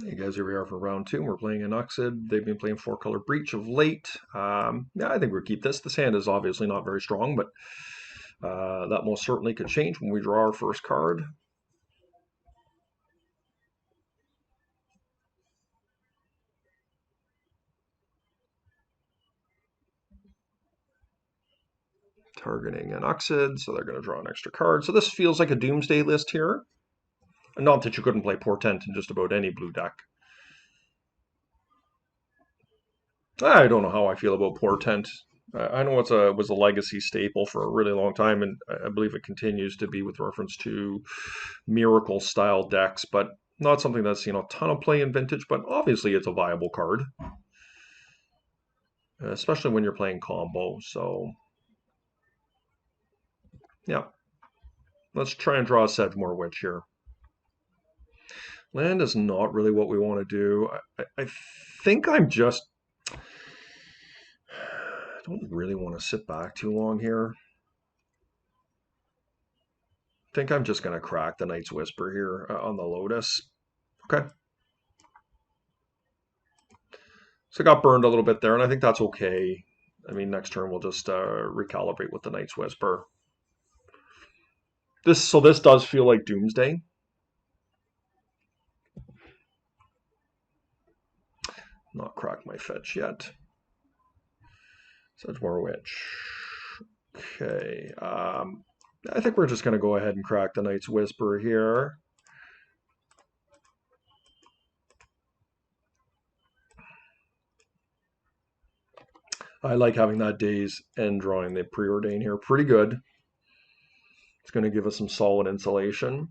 Hey guys, here we are for round two. We're playing an Uxid. They've been playing four-color Breach of late. Yeah, I think we'll keep this. This hand is obviously not very strong, but that most certainly could change when we draw our first card. Targeting an Uxid, so they're going to draw an extra card. So this feels like a Doomsday list here. Not that you couldn't play Portent in just about any blue deck. I don't know how I feel about Portent. I know it was a legacy staple for a really long time, and I believe it continues to be with reference to miracle style decks, but not something that's seen a ton of play in Vintage. But obviously, it's a viable card, especially when you're playing combo. So, yeah, let's try and draw a Sedgemoor Witch here. Land is not really what we want to do. I think I'm just. I don't really want to sit back too long here. I think I'm just going to crack the Night's Whisper here on the Lotus. Okay. So it got burned a little bit there, and I think that's okay. I mean, next turn we'll just recalibrate with the Night's Whisper. This does feel like Doomsday. Not cracked my fetch yet. Sedgemoor Witch. Okay. I think we're just going to go ahead and crack the Night's Whisper here. I like having that Daze and drawing the Preordain here. Pretty good. It's going to give us some solid insulation.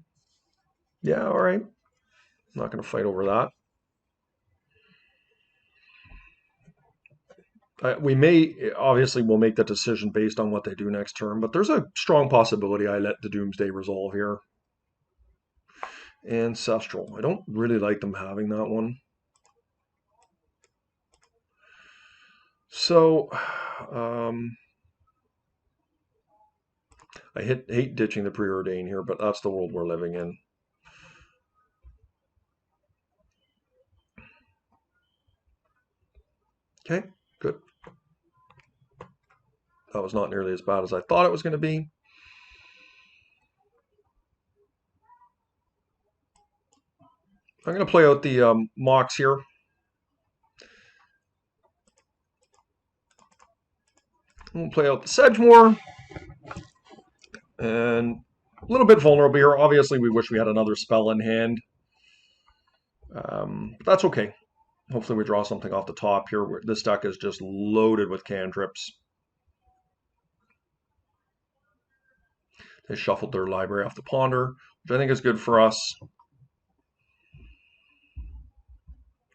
Yeah, all right. Not going to fight over that. We may, obviously, we'll make that decision based on what they do next turn, but there's a strong possibility I let the Doomsday resolve here. Ancestral. I don't really like them having that one. So, I hate ditching the Preordain here, but that's the world we're living in. Okay, good. That was not nearly as bad as I thought it was going to be. I'm going to play out the Mox here. We'll play out the Sedgemoor. And a little bit vulnerable here. Obviously, we wish we had another spell in hand. But that's okay. Hopefully we draw something off the top here. This deck is just loaded with cantrips. They shuffled their library off the Ponder, which I think is good for us.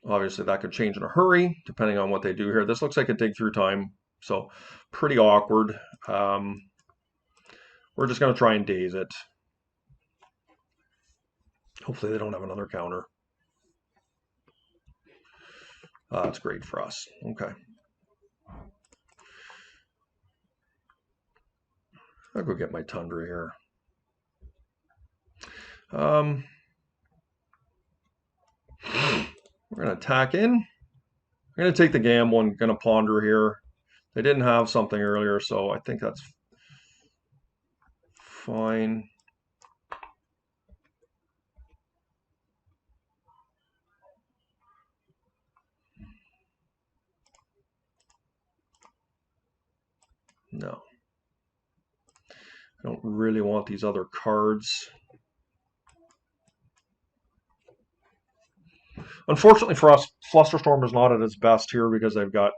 Obviously, that could change in a hurry, depending on what they do here. This looks like a dig through time, so pretty awkward. We're just going to try and daze it. Hopefully they don't have another counter. That's great for us. Okay. I'll go get my Tundra here. We're going to attack in. I'm going to take the gamble and going to ponder here. They didn't have something earlier, so I think that's fine. No. I don't really want these other cards. Unfortunately for us, Flusterstorm is not at its best here because they've got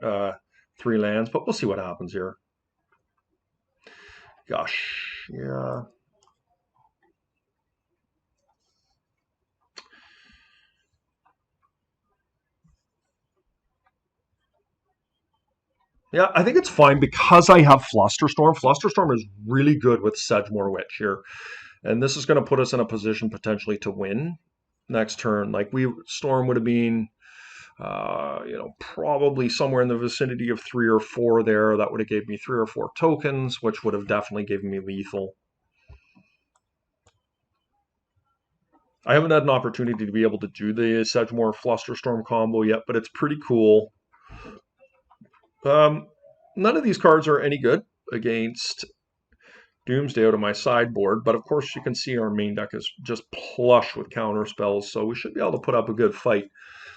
3 lands, but we'll see what happens here. Gosh, yeah. Yeah, I think it's fine because I have Flusterstorm. Flusterstorm is really good with Sedgemoor Witch here. And this is going to put us in a position potentially to win next turn. Like Storm would have been, probably somewhere in the vicinity of 3 or 4 there. That would have gave me 3 or 4 tokens, which would have definitely given me lethal. I haven't had an opportunity to be able to do the Sedgemoor Flusterstorm combo yet, but it's pretty cool. Um, None of these cards are any good against Doomsday out of my sideboard, but of course you can see our main deck is just plush with counter spells, so we should be able to put up a good fight.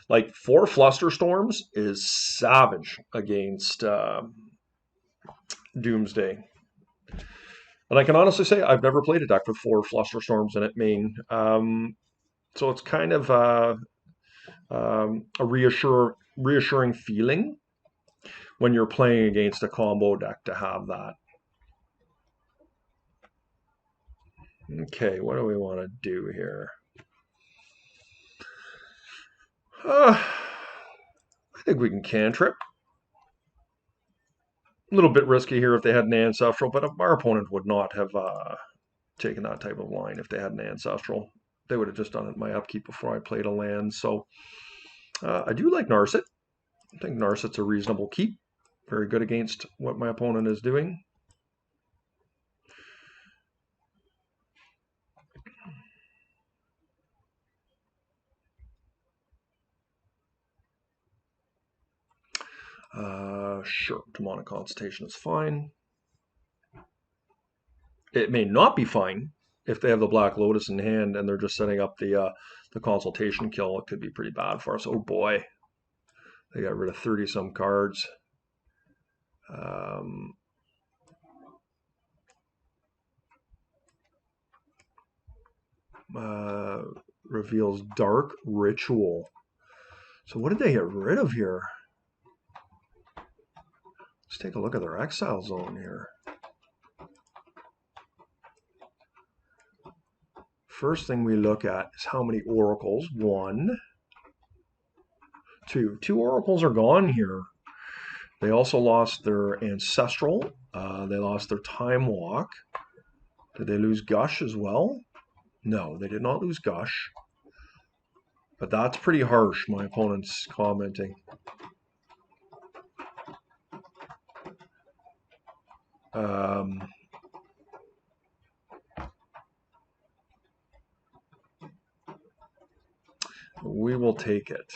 Like 4 Flusterstorms is savage against Doomsday. And I can honestly say I've never played a deck with 4 Flusterstorms in it main. So it's kind of a reassuring feeling when you're playing against a combo deck to have that. Okay, what do we want to do here? I think we can cantrip. A little bit risky here if they had an ancestral, but our opponent would not have taken that type of line if they had an ancestral. They would have just done it in my upkeep before I played a land. So I do like Narset. I think Narset's a reasonable keep. Very good against what my opponent is doing. Sure, Demonic Consultation is fine. It may not be fine if they have the Black Lotus in hand and they're just setting up the Consultation kill. It could be pretty bad for us. Oh boy, they got rid of 30-some cards. Reveals Dark Ritual. So what did they get rid of here? Let's take a look at their exile zone here. First thing we look at is how many oracles. 1, 2. 2 oracles are gone here. They also lost their ancestral. They lost their time walk. Did they lose Gush as well? No, they did not lose Gush. But that's pretty harsh, my opponent's commenting. We will take it.